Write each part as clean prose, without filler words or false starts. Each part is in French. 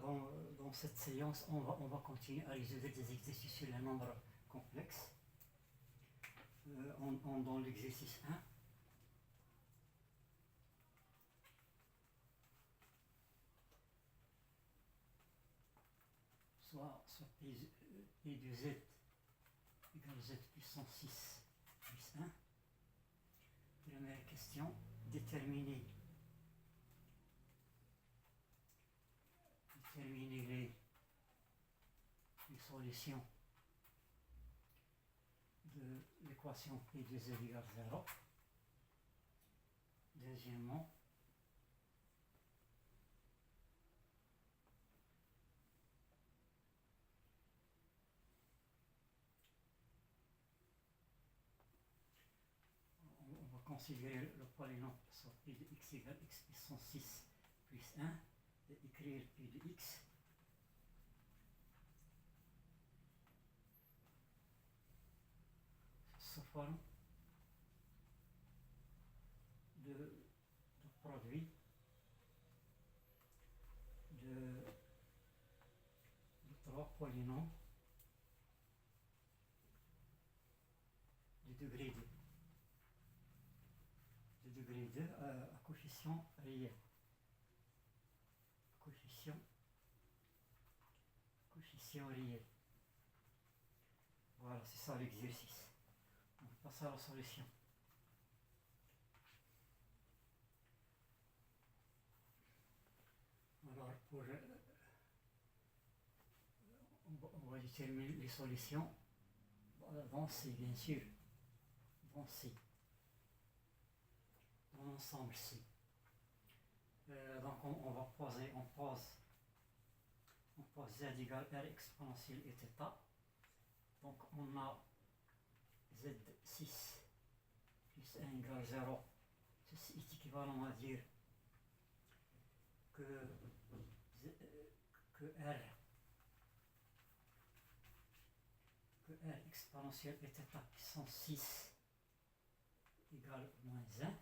Voilà, dans cette séance, on va continuer à résoudre des exercices sur les nombres complexes. Dans l'exercice 1, soit P de Z égale Z puissance 6 plus 1. Première question, déterminer les solutions de l'équation P de Z égale 0. Deuxièmement, on va considérer le polynôme sur P de x égale x puissance 6 plus 1 et écrire P de x sous forme de produit de 3 polynômes de degré 2 à coefficient réel. Coefficient réel. Voilà, c'est ça l'exercice. On passe à la solution. Alors, on va déterminer les solutions dans C, bien sûr. Dans C. Dans l'ensemble C. Donc, on pose Z égale R exponentielle et θ. Donc, on a Z6 plus 1 égale 0. Ceci est équivalent à dire que R exponentielle et θ puissance 6 égale moins 1.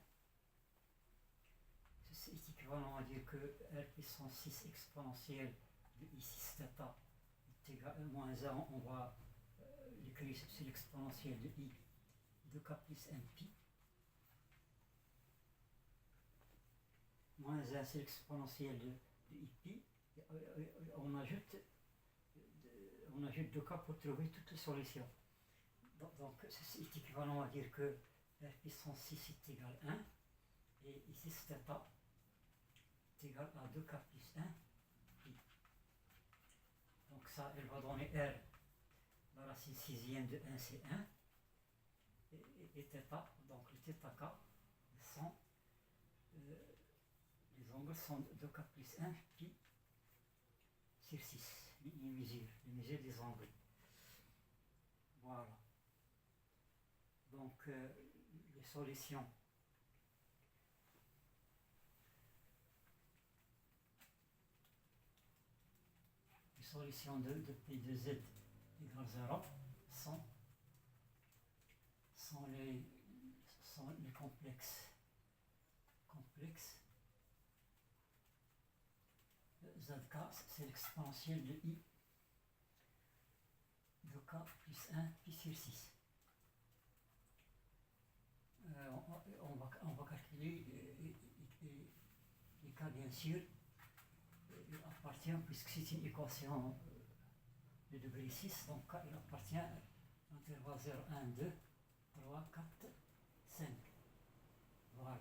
Ceci est équivalent à dire que R puissance 6 exponentielle de I6 θ est égal à moins 1. On va l'écrire sur l'exponentielle de I 2K plus 1pi. Moins 1 c'est l'exponentielle de Ipi. On ajoute 2K pour trouver toutes les solutions. Donc ceci est équivalent à dire que R puissance 6 est égal à 1 et ici θ est égal à 2K plus 1 pi. Donc ça, elle va donner R, la racine sixième de 1 c'est 1 et θ, donc le θk sont les angles sont 2K plus 1 pi sur 6, les mesures des angles. Voilà. Donc les solutions de P de Z égale 0 sont les complexes. Zk, c'est l'exponentielle de I de K plus 1 pi sur 6. On va calculer les K, bien sûr. Il appartient, puisque c'est une équation de degré 6, donc K il appartient à l'intervalle 0, 1, 2, 3, 4, 5. Voilà.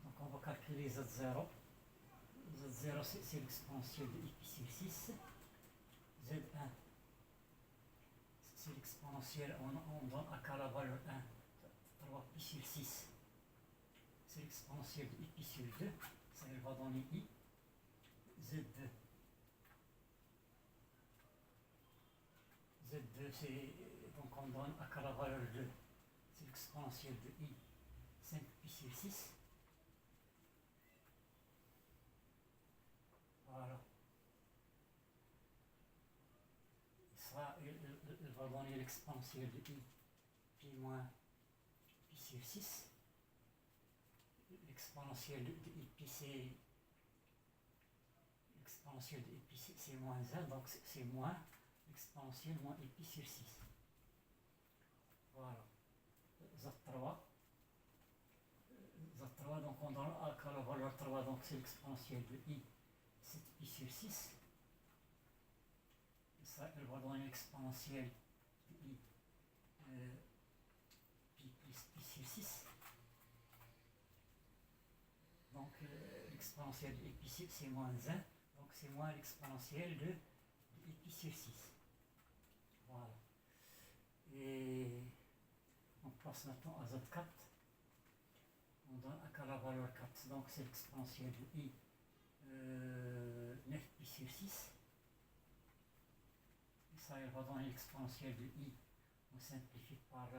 Donc on va calculer Z0. Z0 c'est l'exponentielle de I pi sur 6. Z1 c'est l'exponentielle, on donne à K la valeur 1, 3 pi sur 6. C'est l'exponentielle de I pi sur 2, ça elle va donner I. Z2 c'est, donc on donne à K la valeur 2, c'est l'exponentielle de I 5 pi sur 6. Voilà. Ça, elle va donner l'exponentielle de I pi moins pi sur 6. L'exponentielle de I pi c'est l'exponentielle de pi c'est moins 1, donc c'est moins l'exponentielle moins pi sur 6. Voilà. Z3, donc on donne à la valeur 3, donc c'est l'exponentielle de i, c'est pi sur 6. Et ça, elle va donner l'exponentielle de i, pi plus pi sur 6. Donc l'exponentielle de pi c'est moins 1, donc c'est moins l'exponentielle de pi sur 6. Voilà. Et on passe maintenant à Z4. On donne à la valeur 4, donc c'est l'exponentielle de i 9 pi sur 6. Et ça, elle va donner l'exponentielle de i, on simplifie par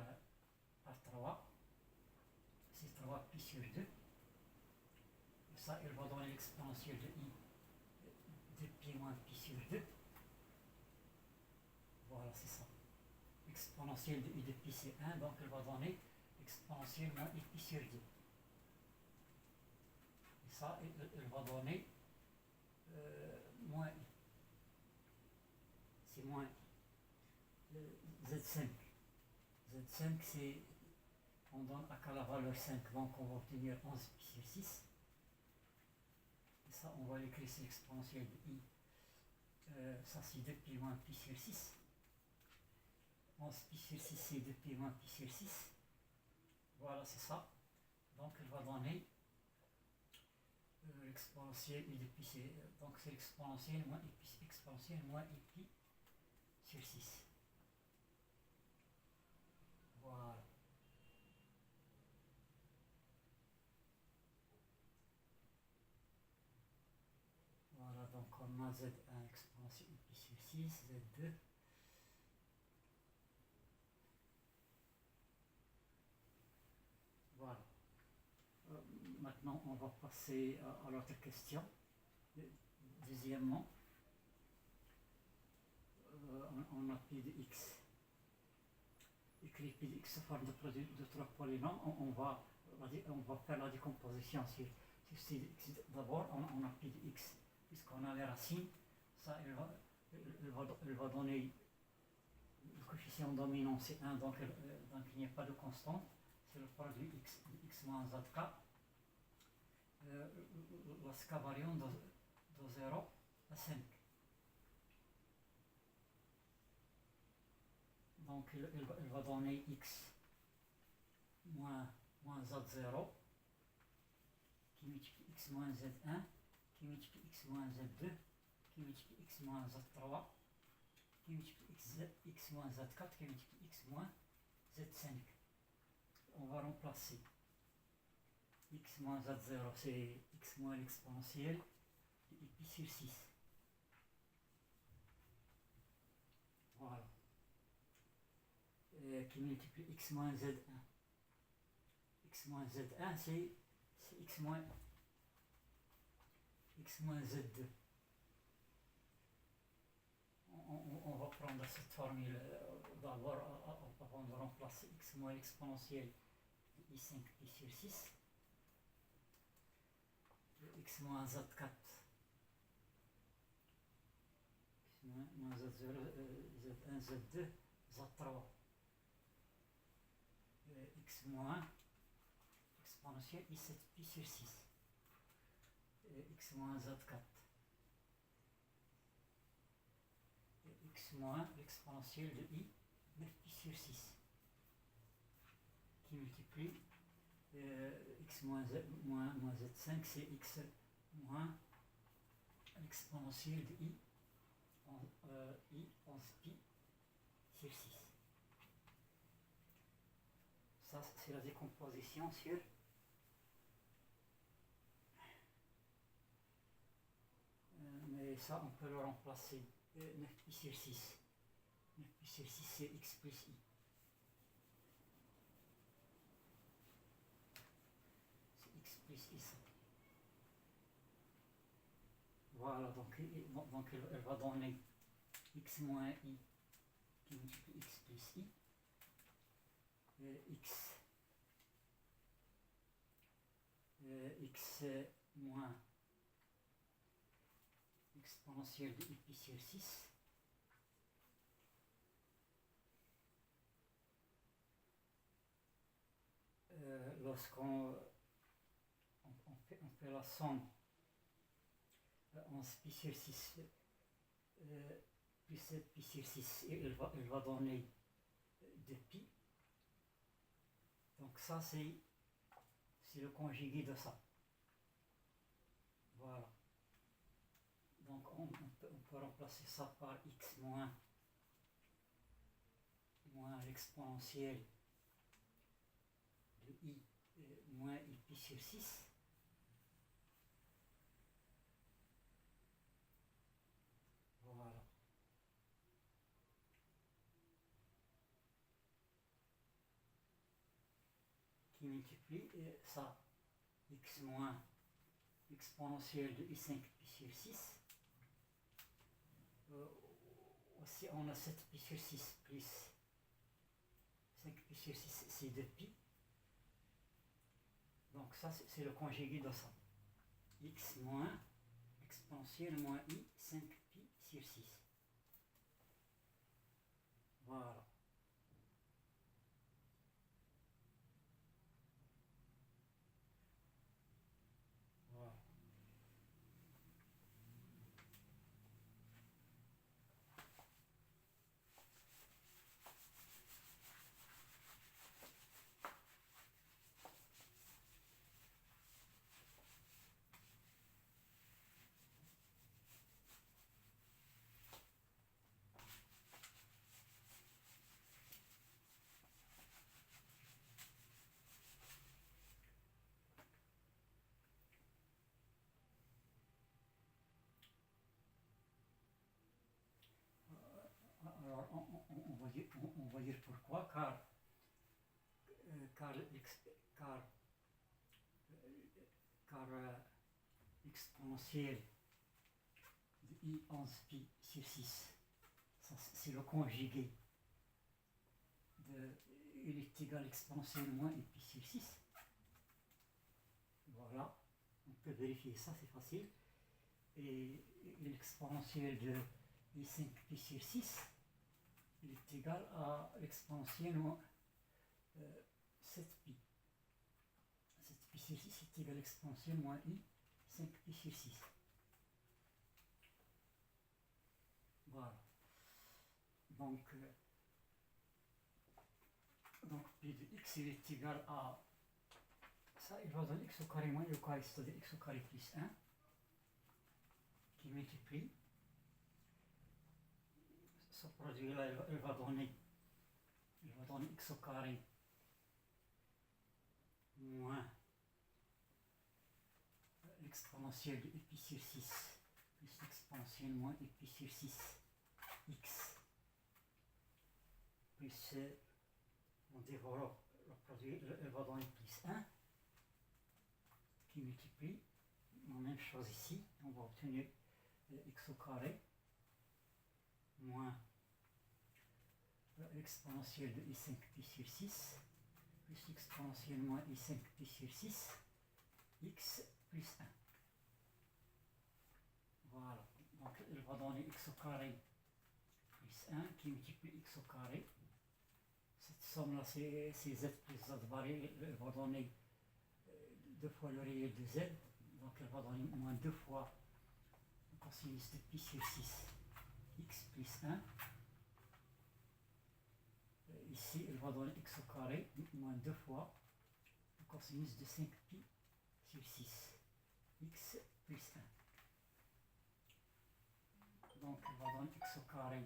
3, c'est 3 pi sur 2. Et ça, elle va donner l'exponentielle de i 2 pi moins pi sur 2. Voilà, c'est ça. L'exponentielle de i de pi c'est 1, donc elle va donner l'exponentielle moins i pi sur 2. Et ça, elle va donner moins i. C'est moins i. Z5. Z5, c'est, on donne à la valeur 5, donc on va obtenir 11 pi sur 6. Et ça, on va l'écrire, c'est l'exponentielle de i. Ça, c'est 2 pi moins pi sur 6. 11 pi sur 6, c'est 2 pi moins pi sur 6. Voilà, c'est ça. Donc, elle va donner l'exponentielle i de pi, donc c'est l'exponentielle moins i pi sur 6. Voilà. Voilà, donc on a Z1 exponentielle i pi sur 6, Z2. Voilà. Maintenant, on va passer à l'autre question. Deuxièmement, on a pi de x. Écrit pi de x sous forme de produit de 3 polynômes. On va faire la décomposition sur c de x. D'abord, on a pi de x, puisqu'on a les racines. Ça, elle va donner le coefficient dominant, c'est 1, donc il n'y a pas de constante. C'est le produit x moins zk. La ska variant de 0 à 5. Donc elle va donner x moins z0 qui multiplie x moins z1 qui multiplie x moins z2 qui multiplie x moins z3 qui multiplie x moins z4 qui multiplie x moins z5. On va remplacer x moins z0, c'est x moins l'exponentielle de pi sur 6. Voilà. Qui multiplie x moins z1. X moins z1, c'est x moins z2. On va prendre cette formule d'abord avant de remplacer x moins l'exponentielle de i5 pi sur 6. X moins z4. X moins z0, z1, z2, z3. X moins exponentielle i7 pi sur 6. X moins z4. X moins l'exponentielle de i 9 pi sur 6. Qui multiplie x moins z5, c'est x moins l'exponentielle de i 11 pi sur 6. Ça, c'est la décomposition sur mais ça, on peut le remplacer. 9 pi sur 6. 9 pi sur 6, c'est x plus i. C'est x plus i. Voilà, donc elle va donner x moins i qui multiplie x plus i. X moins x exponentielle de pi sur 6. Lorsqu'on on fait la somme 11 pi sur 6 plus 7 pi sur 6, elle va donner 2 pi. Donc ça c'est le conjugué de ça. Voilà. Donc on peut remplacer ça par x moins l'exponentielle de i moins i pi sur 6. Voilà. Qui multiplie ça, x moins l'exponentielle de i5 pi sur 6. Aussi on a 7 pi sur 6 plus 5 pi sur 6, c'est 2 pi. Donc ça c'est le conjugué de ça. X moins exponentielle moins i 5 pi sur 6. Voilà. Voilà. Alors on va dire pourquoi, car l'exponentielle de i 11 pi sur 6, c'est le conjugué de il est égal à exponentielle moins i pi sur 6. Voilà, on peut vérifier ça, c'est facile. Et l'exponentielle de i5 pi sur 6, il est égal à l'exponentielle moins 7 pi. 7 pi sur 6 est égal à l'exponentielle moins i 5 pi sur 6. Voilà. Donc pi de x il est égal à ça, il va donner x au carré moins le carré, c'est-à-dire x au carré plus 1, qui multiplie. Ce produit-là, il va donner x au carré moins l'exponentielle de pi sur 6 plus l'exponentielle moins pi sur 6 x plus on développe le produit, il va donner plus 1 qui multiplie. La même chose ici, on va obtenir x au carré moins l'exponentielle de i5 pi sur 6 plus l'exponentielle moins i5 pi sur 6 x plus 1. Voilà, donc il va donner x au carré plus 1 qui multiplie x au carré. Cette somme là c'est z plus z barré, elle va donner 2 fois le réel de z, donc elle va donner moins 2 fois le cosinus de pi sur 6 x plus 1. Ici elle va donner x au carré moins 2 fois le cosinus de 5 pi sur 6 x plus 1. Donc elle va donner x au carré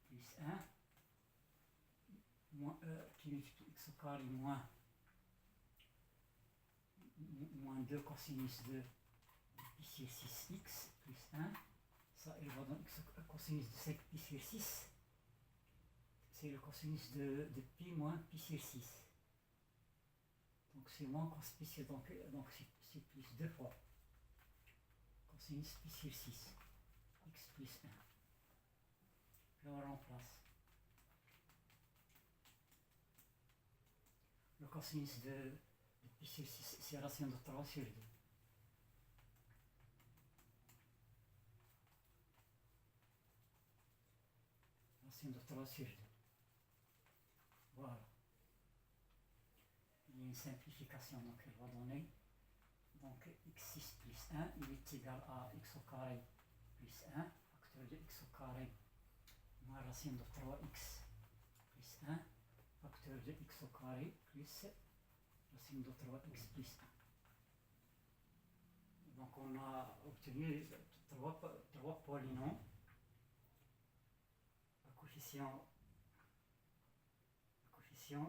plus 1 qui multiplie x au carré moins 2 cosinus de pi sur 6x plus 1. Ça, il va donner cosinus de 5 pi sur 6. C'est le cosinus de pi moins pi sur 6. Donc c'est moins cos pi sur, donc c'est plus 2 fois cosinus pi sur 6 x plus 1. Puis on remplace. Le cosinus de pi sur 6, c'est la racine de 3 sur 2. racine de 3 sur 2. Voilà. Il y a une simplification, donc elle va donner donc x6 plus 1, il est égal à x au carré plus 1, facteur de x au carré moins racine de 3x plus 1, facteur de x au carré plus racine de 3x plus 1. Donc on a obtenu trois polynômes à coefficient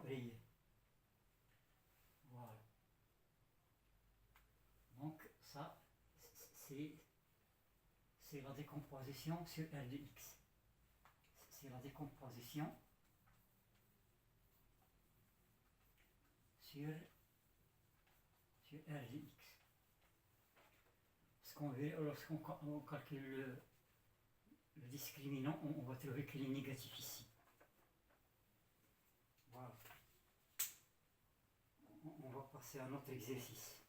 réel. Voilà. Donc ça, c'est la décomposition sur R de x. C'est la décomposition sur R de x. Parce qu'on lorsqu'on calcule le discriminant, on va trouver qu'il est négatif ici. Voilà. On va passer à notre exercice.